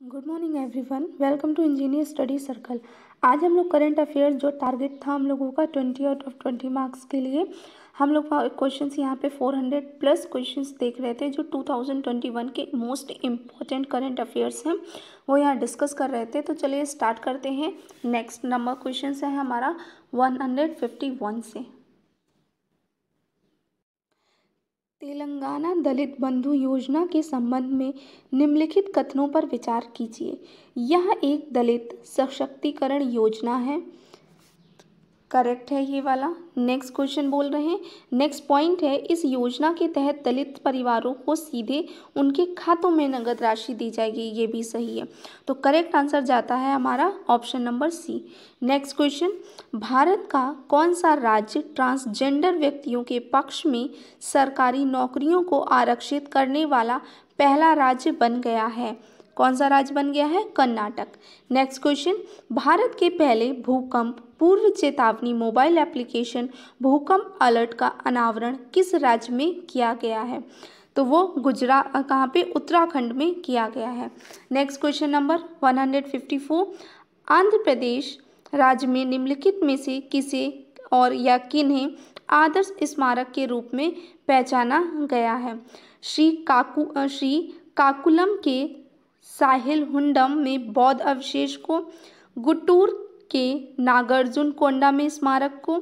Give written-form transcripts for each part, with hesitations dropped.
Good morning everyone, welcome to engineer study circle. आज हम लोग करंट अफेयर्स जो टारगेट था हम लोगों का 20 आउट ऑफ 20 मार्क्स के लिए, हम लोग क्वेश्चंस यहाँ पे 400 प्लस क्वेश्चंस देख रहे थे जो 2021 के मोस्ट इम्पॉर्टेंट करंट अफेयर्स हैं वो यहाँ डिस्कस कर रहे थे। तो चलिए स्टार्ट करते हैं। नेक्स्ट नंबर क्वेश्चन है हमारा 151 से। तेलंगाना दलित बंधु योजना के संबंध में निम्नलिखित कथनों पर विचार कीजिए। यह एक दलित सशक्तिकरण योजना है। करेक्ट है ये वाला। नेक्स्ट क्वेश्चन बोल रहे हैं, नेक्स्ट पॉइंट है, इस योजना के तहत दलित परिवारों को सीधे उनके खातों में नगद राशि दी जाएगी। ये भी सही है। तो करेक्ट आंसर जाता है हमारा option number C. Next question, Bharat का कौन सा राज्य ट्रांसजेंडर व्यक्तियों के पक्ष में सरकारी नौकरियों को आरक्षित करने वाला पहला राज्य बन गया है? कौन सा राज्य बन गया है? कर्नाटक। नेक्स्ट क्वेश्चन, भारत के पहले भूकंप पूर्व चेतावनी मोबाइल एप्लीकेशन भूकंप अलर्ट का अनावरण किस राज्य में किया गया है? तो वो गुजरात, कहाँ पे? उत्तराखंड में किया गया है। Next question number 154, Andhra Pradesh राज्य में निम्नलिखित में से किसे और या किन्हें आदर्श स्मारक के रूप में पहचाना गया है? श्री काकुलम के साहिल हुंडम में बौद्ध अवशेष को, गुटूर के नागार्जुन कोंडा में स्मारक को,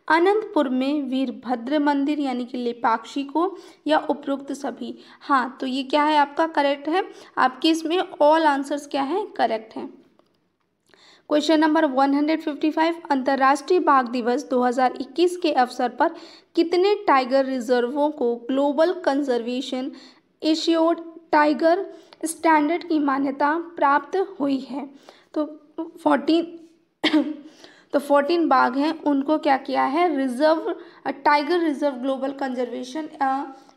अनंतपुर में वीरभद्र मंदिर यानी कि लेपाक्षी को, या उपरोक्त सभी? हाँ, तो ये क्या है आपका? करेक्ट है। आपके इसमें ऑल आंसर्स क्या है? करेक्ट है। क्वेश्चन नंबर 155, अंतर्राष्ट्रीय बाघ दिवस 2021 के अवसर पर कितने टाइगर रिजर्वों को global conservation assured tiger standard की मान्यता प्राप्त हुई है? तो 14 बाघ हैं, उनको क्या किया है? Reserve tiger reserve global conservation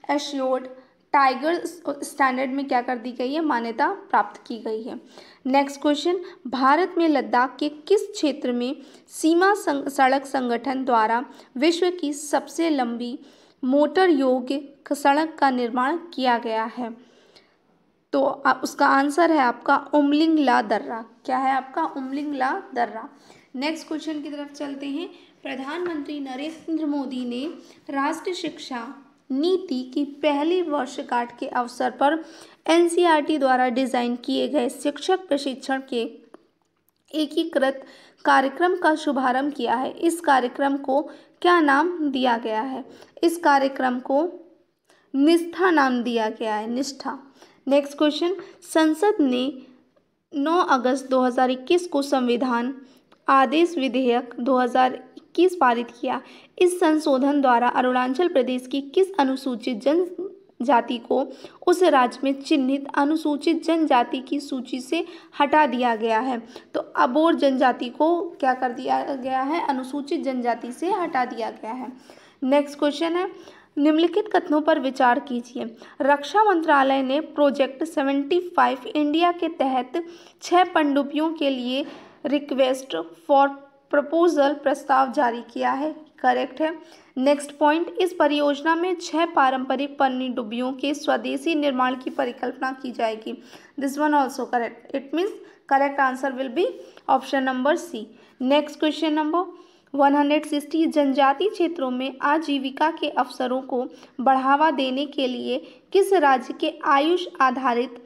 assured tiger standard में क्या कर दी गई है? मान्यता प्राप्त की गई है। नेक्स्ट क्वेश्चन, भारत में लद्दाख के किस क्षेत्र में सीमा सड़क संगठन द्वारा विश्व की सबसे लंबी मोटर योग्य सड़क का निर्माण किया गया है? तो उसका आंसर है आपका उमलिंगला दर्रा। क्या है आपका? उमलिंगला दर्रा। नेक्स्ट क्वेश्चन की तरफ चलते हैं। प्रधानमंत्री नरेंद्र मोदी ने राष्ट्रीय शिक्षा नीति की पहली वर्षगांठ के अवसर पर एनसीईआरटी द्वारा डिजाइन किए गए शिक्षक प्रशिक्षण के एकीकृत कार्यक्रम का शुभारंभ किया है। इस कार्यक्रम को क्या नाम दिया गया है? इस कार्यक्रम को निष्ठा नाम दिया गया है, निष्ठा। नेक्स्ट क्वेश्चन, संसद ने 9 अगस्त 2021 को संविधान आदेश विधेयक 2021 पारित किया। इस संशोधन द्वारा अरुणाचल प्रदेश की किस अनुसूचित जनजाति को उस राज्य में चिन्हित अनुसूचित जनजाति की सूची से हटा दिया गया है? तो अबोर जनजाति को क्या कर दिया गया है? अनुसूचित जनजाति से हटा दिया गया है। नेक्स्ट क्वेश्चन है, निम्नलिखित कथनों पर विचार कीजिए। रक्षा मंत्रालय ने प्रोजेक्ट 75 इंडिया के तहत 6 पनडुब्बियों के लिए रिक्वेस्ट फॉर प्रपोजल प्रस्ताव जारी किया है। करेक्ट है। नेक्स्ट पॉइंट, इस परियोजना में 6 पारंपरिक पनडुब्बियों के स्वदेशी निर्माण की परिकल्पना की जाएगी। This one also correct. It means correct answer will be option number C. Next question number 160, जनजातीय क्षेत्रों में आजीविका के अवसरों को बढ़ावा देने के लिए किस राज्य के आयुष आधारित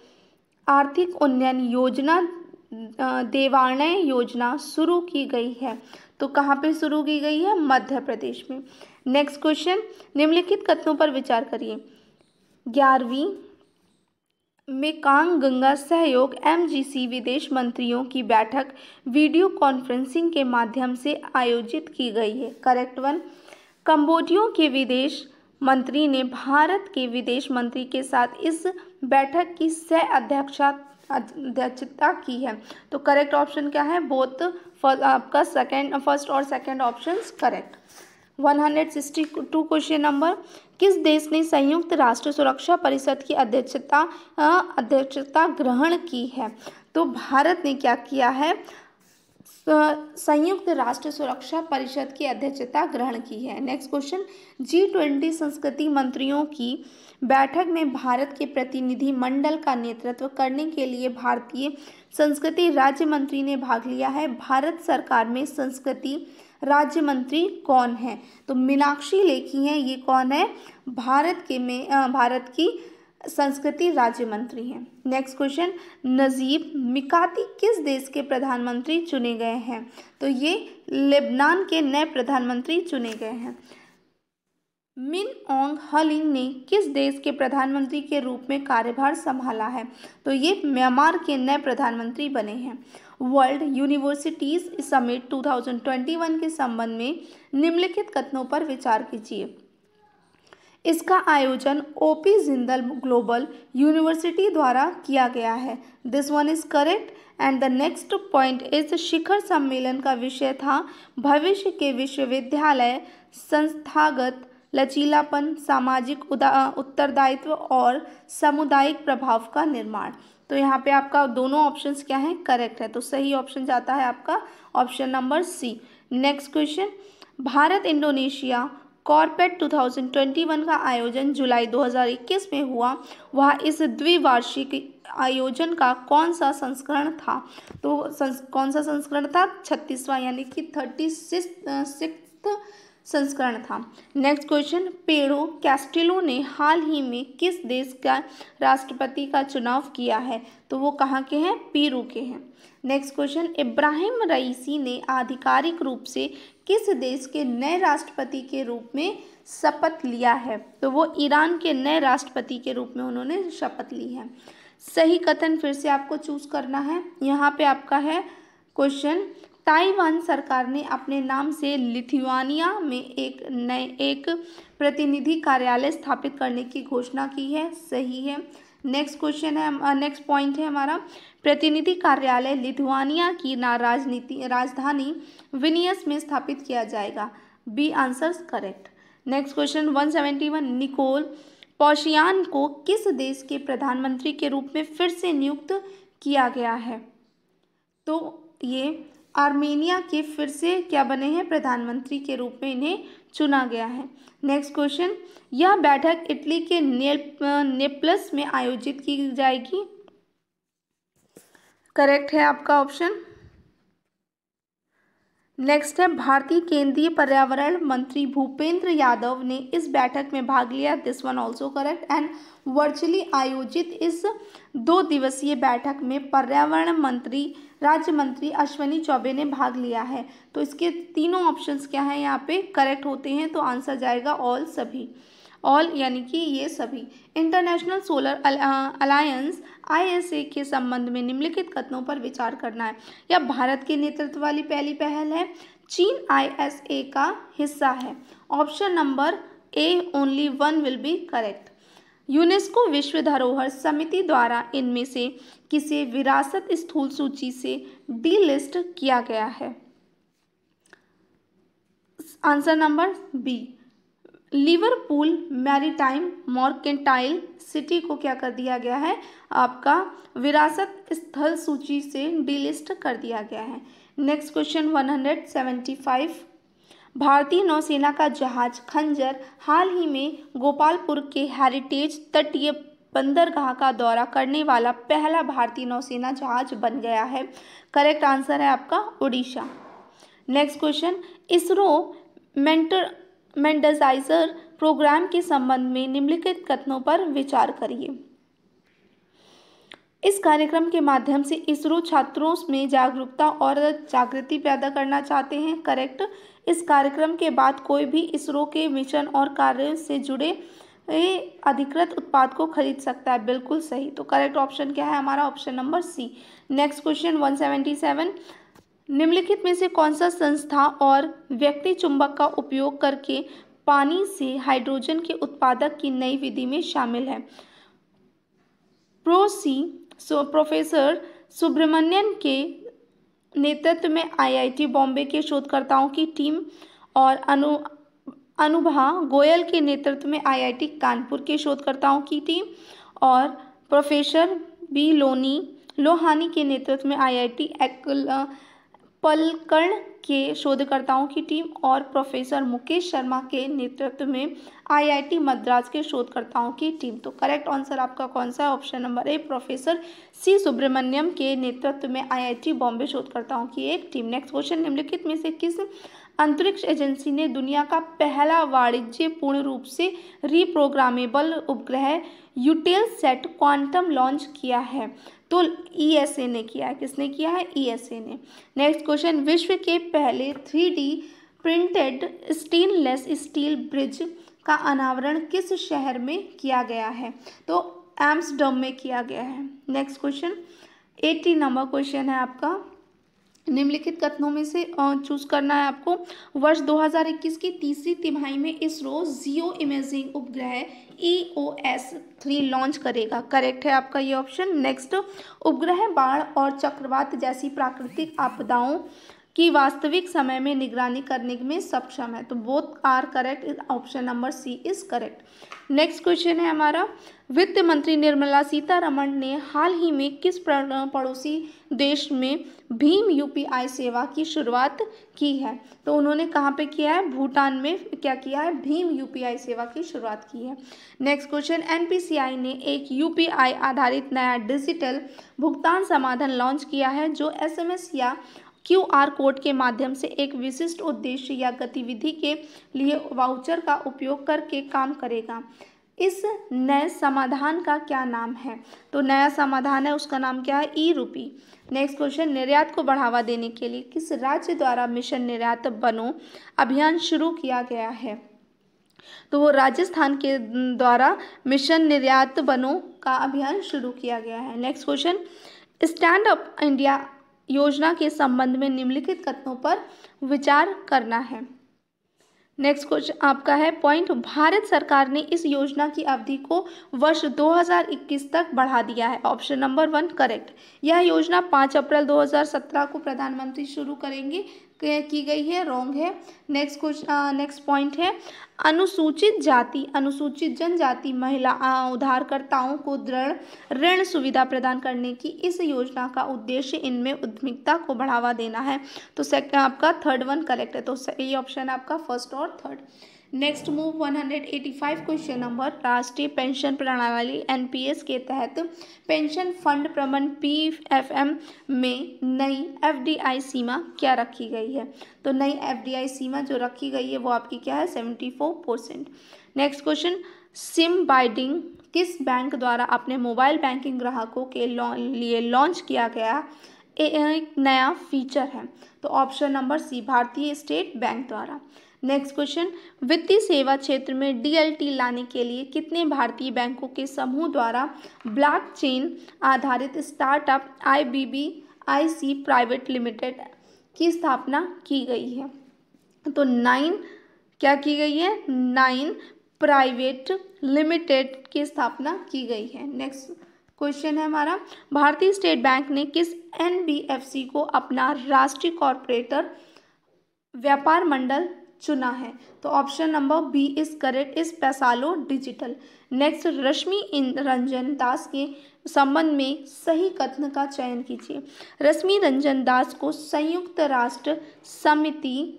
आर्थिक उन्नयन योजना देवार्णय योजना शुरू की गई है? तो कहाँ पे शुरू की गई है? मध्य प्रदेश में। नेक्स्ट क्वेश्चन, निम्नलिखित कथनों पर विचार करिए। 11वीं मेकांग गंगा सहयोग MGC विदेश मंत्रियों की बैठक वीडियो कॉन्फ्रेंसिंग के माध्यम से आयोजित की गई है। Correct one. कंबोडिया के विदेश मंत्री ने भारत के विदेश मंत्री के साथ इस बैठक की सह अध्यक्षता की है। तो करेक्ट ऑप्शन क्या है? बोथ आपका फर्स्ट और second options correct. 162 question number, किस देश ने संयुक्त राष्ट्र सुरक्षा परिषद की अध्यक्षता ग्रहण की है? तो भारत ने क्या किया है? संयुक्त राष्ट्र सुरक्षा परिषद की अध्यक्षता ग्रहण की है। नेक्स्ट क्वेश्चन, G20 संस्कृति मंत्रियों की बैठक में भारत के प्रतिनिधि मंडल का नेतृत्व करने के लिए भारतीय संस्कृति राज्य मंत्री ने भाग लिया है। भारत सरकार में संस्कृति राज्य मंत्री कौन है? तो मीनाक्षी लेखी हैं। ये कौन है? भारत की संस्कृति राज्य मंत्री हैं। नेक्स्ट क्वेश्चन, नजीब मिकाती किस देश के प्रधानमंत्री चुने गए हैं? तो ये लेबनान के नए प्रधानमंत्री चुने गए हैं। मिन ऑन्ग हलिंग ने किस देश के प्रधानमंत्री के रूप में कार्यभार संभाला है? तो ये म्यांमार के नए प्रधानमंत्री बने हैं। वर्ल्ड यूनिवर्सिटीज समिट 2021 के संबंध में निम्नलिखित कथनों पर विचार कीजिए। इसका आयोजन ओपी जिंदल ग्लोबल यूनिवर्सिटी द्वारा किया गया है। This one is correct. And the next point is शिखर सम्मेलन का विषय था भविष्य के विश्वविद्यालय, संस्थागत लचीलापन, सामाजिक उत्तरदायित्व और सामुदायिक प्रभाव का निर्माण। तो यहाँ पे आपका दोनों ऑप्शंस क्या हैं? करेक्ट है। तो सही ऑप्शन जाता है आपका option number C. Next question, Bharat Indonesia CORPAT 2021 का आयोजन जुलाई 2021 में हुआ। वह इस द्विवार्षिक आयोजन का कौन सा संस्करण था? तो कौन सा संस्करण था? 36वां यानी कि 36वां संस्करण था। नेक्स्ट क्वेश्चन, पेड्रो कैस्टिलो ने हाल ही में किस देश का राष्ट्रपति का चुनाव किया है? तो वो कहाँ के हैं? पेरू के हैं। नेक्स्ट क्वेश्चन, इब्राहिम रईसी ने आधिकारिक रूप से किस देश के नए राष्ट्रपति के रूप में शपथ लिया है? तो वो ईरान के नए राष्ट्रपति के रूप में उन्होंने शपथ ली है। सही कथन फिर से आपको चूज करना है। यहाँ पे आपका है क्वेश्चन, ताइवान सरकार ने अपने नाम से लिथुआनिया में एक प्रतिनिधि कार्यालय स्थापित करने की घोषणा की है। सही है। नेक्स्ट क्वेश्चन है, नेक्स्ट पॉइंट है हमारा, प्रतिनिधि कार्यालय लिथुआनिया की राजधानी विनियस में स्थापित किया जाएगा। B answers correct. Next question 171, Nikol Pashinyan को किस देश के प्रधानमंत्री के रूप में फिर से नियुक्त किया गया है? तो ये आर्मेनिया के फिर से क्या बने हैं? प्रधानमंत्री के रूप में इन्हें चुना गया है। नेक्स्ट क्वेश्चन, यह बैठक इटली के नेपल्स में आयोजित की जाएगी। करेक्ट है आपका ऑप्शन। नेक्स्ट है, भारतीय केंद्रीय पर्यावरण मंत्री भूपेंद्र यादव ने इस बैठक में भाग लिया। This one also correct. And virtually आयोजित इस 2 दिवसीय बैठक में पर्यावरण राज्य मंत्री अश्विनी चौबे ने भाग लिया है। तो इसके तीनों ऑप्शंस क्या हैं? यहाँ पे करेक्ट होते हैं। तो आंसर जाएगा ऑल, सभी। ऑल यानी कि ये सभी। इंटरनेशनल सोलर अलायंस ISA के संबंध में निम्नलिखित कथनों पर विचार करना है। यह भारत के नेतृत्व वाली पहली पहल है। चीन ISA का हिस्सा है। Option number A only 1 will be correct. UNESCO विश्व धरोहर समिति द्वारा इनमें से किसे विरासत स्थूल सूची से डीलिस्ट किया गया है? Answer number B. Liverpool maritime mercantile city को क्या कर दिया गया है? आपका विरासत स्थल सूची से डीलिस्ट कर दिया गया है। नेक्स्ट क्वेश्चन 175, भारतीय नौसेना का जहाज खंजर हाल ही में गोपालपुर के हेरिटेज तटीय बंदरगाह का दौरा करने वाला पहला भारतीय नौसेना जहाज बन गया है। करेक्ट आंसर है आपका उड़ीसा। नेक्स्ट क्वेश्चन, इसरो मेंडसाइजर प्रोग्राम के संबंध में निम्नलिखित कथनों पर विचार करिए। इस कार्यक्रम के माध्यम से इसरो छात्रों में जागरूकता और जागृति पैदा करना चाहते हैं। करेक्ट। इस कार्यक्रम के बाद कोई भी इसरो के मिशन और कार्य से जुड़े अधिकृत उत्पाद को खरीद सकता है। बिल्कुल सही। तो करेक्ट ऑप्शन क्या है हमारा? Option number C. Next question 177, निम्नलिखित में से कौन सा संस्था और व्यक्ति चुंबक का उपयोग करके पानी से हाइड्रोजन के उत्पादक की नई विधि में शामिल है? प्रोफेसर सुब्रमण्यन के नेतृत्व में IIT बॉम्बे के शोधकर्ताओं की टीम और अनुभा गोयल के नेतृत्व में IIT कानपुर के शोधकर्ताओं की टीम और प्रोफेसर B लोहानी के नेतृत्व में IIT पलकर्ण के शोधकर्ताओं की टीम और प्रोफेसर मुकेश शर्मा के नेतृत्व में आईआईटी मद्रास के शोधकर्ताओं की टीम। तो करेक्ट आंसर आपका कौन सा है? Option number A, professor C Subramaniam के नेतृत्व में आईआईटी बॉम्बे शोधकर्ताओं की एक टीम। नेक्स्ट क्वेश्चन, निम्नलिखित में से किस अंतरिक्ष एजेंसी ने दुनिया का पहला वाणिज्य पूर्ण रूप से रिप्रोग्रामेबल उपग्रह यूटेलसैट क्वांटम लॉन्च किया है? तो ईएसए ने किया है। किसने किया है? ईएसए ने। नेक्स्ट क्वेश्चन, विश्व के पहले 3D printed stainless steel bridge का अनावरण किस शहर में किया गया है? तो एम्स्टर्डम में किया गया है। नेक्स्ट क्वेश्चन, 80 नंबर क्वेश्चन है आपका, निम्नलिखित कथनों में से चूज करना है आपको। वर्ष 2021 की तीसरी तिमाही में इसरो जियो इमेजिंग उपग्रह EOS-3 लॉन्च करेगा। करेक्ट है आपका ये ऑप्शन। नेक्स्ट, उपग्रह बाढ़ और चक्रवात जैसी प्राकृतिक आपदाओं की वास्तविक समय में निगरानी करने में सक्षम है। तो both are correct, option number C is correct. Next question है हमारा, वित्त मंत्री निर्मला सीतारमण ने हाल ही में किस पड़ोसी देश में भीम यूपीआई सेवा की शुरुआत की है? तो उन्होंने कहाँ पे किया है? भूटान में क्या किया है? भीम यूपीआई सेवा की शुरुआत की है। नेक्स्ट क्वेश्चन, एनपीसीआई ने एक यूपीआई आधारित नया डिजिटल भुगतान समाधान लॉन्च किया है जो एसएमएस या क्यूआर कोड के माध्यम से एक विशिष्ट उद्देश्य या गतिविधि के लिए वाउचर का उपयोग करके काम करेगा। इस नए समाधान का क्या नाम है? तो नया समाधान है, उसका नाम क्या है? ई रूपी। नेक्स्ट क्वेश्चन, निर्यात को बढ़ावा देने के लिए किस राज्य द्वारा मिशन निर्यात बनो अभियान शुरू किया गया है? तो वो राजस्थान के द्वारा मिशन निर्यात बनो का अभियान शुरू किया गया है। Next question, stand up India योजना के संबंध में निम्नलिखित कथनों पर विचार करना है। नेक्स्ट क्वेश्चन आपका है पॉइंट, भारत सरकार ने इस योजना की अवधि को वर्ष 2021 तक बढ़ा दिया है। Option number 1 correct. यह योजना 5 अप्रैल 2017 को प्रधानमंत्री शुरू करेंगे की गई है। रॉन्ग है। नेक्स्ट क्वेश्चन, नेक्स्ट पॉइंट है, अनुसूचित जाति अनुसूचित जनजाति महिला उधारकर्ताओं को दृढ़ ऋण सुविधा प्रदान करने की इस योजना का उद्देश्य इनमें उद्यमिता को बढ़ावा देना है। तो सेकंड आपका थर्ड वन करेक्ट है। तो ये ऑप्शन आपका फर्स्ट और third. Next move 185 question number, राष्ट्रीय पेंशन प्रणाली एनपीएस के तहत पेंशन फंड प्रबंधन पीएफएम में नई एफडीआई सीमा क्या रखी गई है? तो नई एफडीआई सीमा जो रखी गई है वो आपकी क्या है? 74%। नेक्स्ट क्वेश्चन, सिम बाइडिंग किस बैंक द्वारा अपने मोबाइल बैंकिंग ग्राहकों के लिए लॉन्च किया गया एक नया फीचर है? तो ऑप्शन नंबर सी, भारतीय स्टेट बैंक द्वारा। नेक्स्ट क्वेश्चन, वित्तीय सेवा क्षेत्र में डीएलटी लाने के लिए कितने भारतीय बैंकों के समूह द्वारा ब्लॉकचेन आधारित स्टार्टअप IBBIC प्राइवेट लिमिटेड की स्थापना की गई है? तो 9 क्या की गई है? 9 प्राइवेट लिमिटेड की स्थापना की गई है। नेक्स्ट क्वेश्चन है हमारा, भारतीय स्टेट बैंक ने किस NBFC को अपना राष्ट्रीय कॉर्पोरेटर व्यापार मंडल चुना है? तो option number B is correct, is Paisalo Digital. Next, Rashmi Ranjan Das के संबंध में सही कथन का चयन कीजिए। रश्मि रंजन दास को संयुक्त राष्ट्र समिति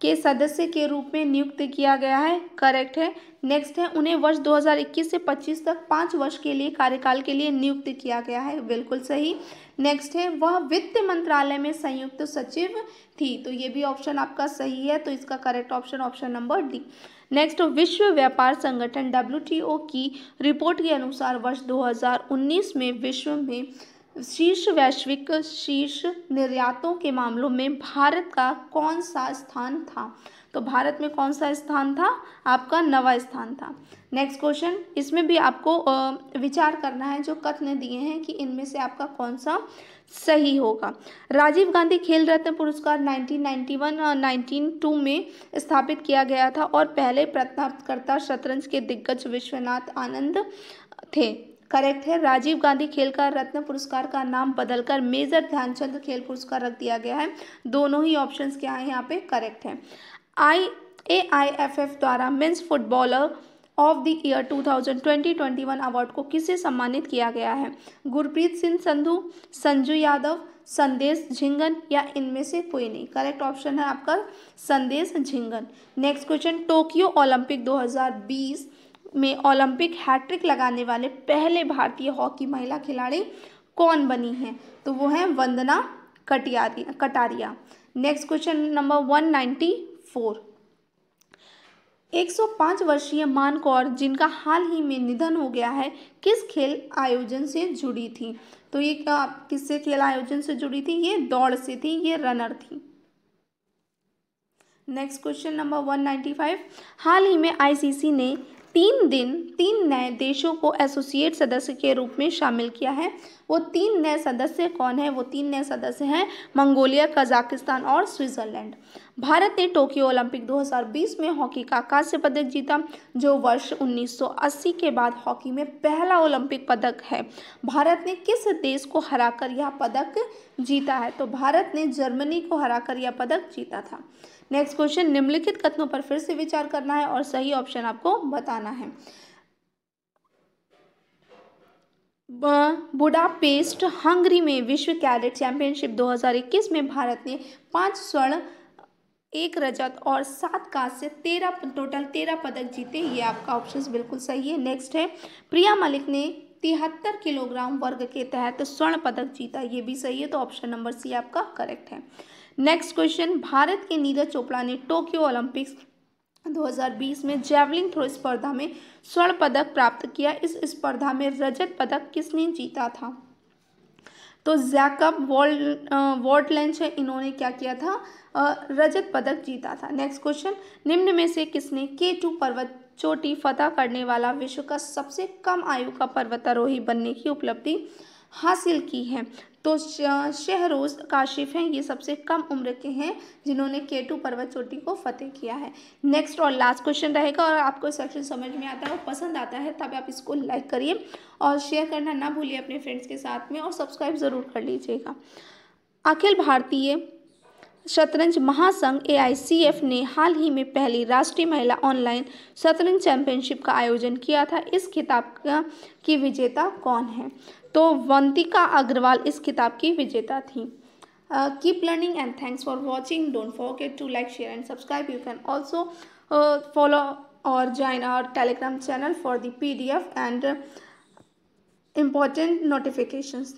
के सदस्य के रूप में नियुक्त किया गया है। करेक्ट है। नेक्स्ट है, उन्हें वर्ष 2021 से 25 तक 5 वर्ष के लिए कार्यकाल के लिए नियुक्त किया गया है। बिल्कुल सही। नेक्स्ट है, वह वित्त मंत्रालय में संयुक्त सचिव थी। तो ये भी ऑप्शन आपका सही है। तो इसका correct option option number D. Next, विश्व व्यापार संगठन WTO की रिपोर्ट के अनुसार वर्ष 2019 में विश्व में वैश्विक शीर्ष निर्यातों के मामलों में भारत का कौन सा स्थान था? तो भारत में कौन सा स्थान था? आपका 9वां स्थान था। नेक्स्ट क्वेश्चन, इसमें भी आपको विचार करना है जो कथन दिए हैं कि इनमें से आपका कौन सा सही होगा। राजीव गांधी खेल रत्न पुरस्कार 1991 और 1992 में स्थापित किया गया था और पहले प्राप्तकर्ता शतरंज के दिग्गज विश्वनाथ आनंद थे। करेक्ट है। राजीव गांधी खेल का रत्न पुरस्कार का नाम बदलकर मेजर ध्यानचंद खेल पुरस्कार रख दिया गया है। दोनों ही ऑप्शंस क्या है यहाँ पे? करेक्ट है। AIFF द्वारा men's footballer of the year 2020-21 award को किसे सम्मानित किया गया है? गुरप्रीत सिंह संधू, संजू यादव, संदेश झिंगन या इनमें से कोई नहीं। करेक्ट ऑप्शन है आपका संदेश Jhingan. Next question, Tokyo Olympic 2020 में ओलंपिक हैट्रिक लगाने वाले पहले भारतीय हॉकी महिला खिलाड़ी कौन बनी हैं? तो वो हैं Vandana Kataria. Next question number 194, 105 वर्षीय मान कौर जिनका हाल ही में निधन हो गया है, किस खेल आयोजन से जुड़ी थी? तो ये किससे खेल आयोजन से जुड़ी थी? ये दौड़ से थी, ये रनर थी। नेक्स्ट क्वेश्चन नंबर 195, हाल ही में आईसीसी ने 3 नए देशों को एसोसिएट सदस्य के रूप में शामिल किया है। वो 3 नए सदस्य कौन है? वो 3 नए सदस्य हैं मंगोलिया, कजाकिस्तान और स्विट्जरलैंड। भारत ने टोक्यो ओलंपिक 2020 में हॉकी का कांस्य पदक जीता, जो वर्ष 1980 के बाद हॉकी में पहला ओलंपिक पदक है। भारत ने किस देश को हराकर यह पदक जीता है? तो भारत ने जर्मनी को हराकर यह पदक जीता था। नेक्स्ट क्वेश्चन, निम्नलिखित कथनों पर फिर से विचार करना है और सही ऑप्शन आपको बताना है। बुडापेस्ट हंगरी में विश्व कैडेट चैंपियनशिप 2021 में भारत ने 5 स्वर्ण, 1 रजत और 7 कांस्य, टोटल 13 पदक जीते। ये आपका ऑप्शन बिल्कुल सही है। नेक्स्ट है, प्रिया मलिक ने 73 किलोग्राम वर्ग के तहत स्वर्ण पदक जीता। ये भी सही है, तो ऑप्शन नंबर सी आपका करेक्ट है। नेक्स्ट क्वेश्चन, भारत के नीरज चोपड़ा ने टोक्यो ओलंपिक्स 2020 में जैवलिन थ्रो स्पर्धा में स्वर्ण पदक प्राप्त किया। इस स्पर्धा में रजत पदक किसने जीता था? तो जैकब वॉल्टलेंच है, इन्होंने क्या किया था? रजत पदक जीता था। नेक्स्ट क्वेश्चन, निम्न में से किसने K2 पर्वत चोटी फतह करने वाला विश्व का सबसे कम आयु का पर्वतारोही बनने की उपलब्धि हासिल की है? तो शहरोज काशिफ हैं, ये सबसे कम उम्र के हैं जिन्होंने K2 पर्वत चोटी को फतेह किया है। नेक्स्ट और लास्ट क्वेश्चन रहेगा, और आपको सेक्शन समझ में आता है और पसंद आता है तब आप इसको लाइक करिए और शेयर करना ना भूलिए अपने फ्रेंड्स के साथ में, और सब्सक्राइब ज़रूर कर लीजिएगा। अखिल भारतीय शतरंज महासंघ AICF ने हाल ही में पहली राष्ट्रीय महिला ऑनलाइन शतरंज चैंपियनशिप का आयोजन किया था। इस खिताब की विजेता कौन है? तो वंतिका अग्रवाल इस खिताब की विजेता थी। Keep learning and thanks for watching. Don't forget to like, share and subscribe. You can also follow or join our Telegram channel for the PDF and important notifications.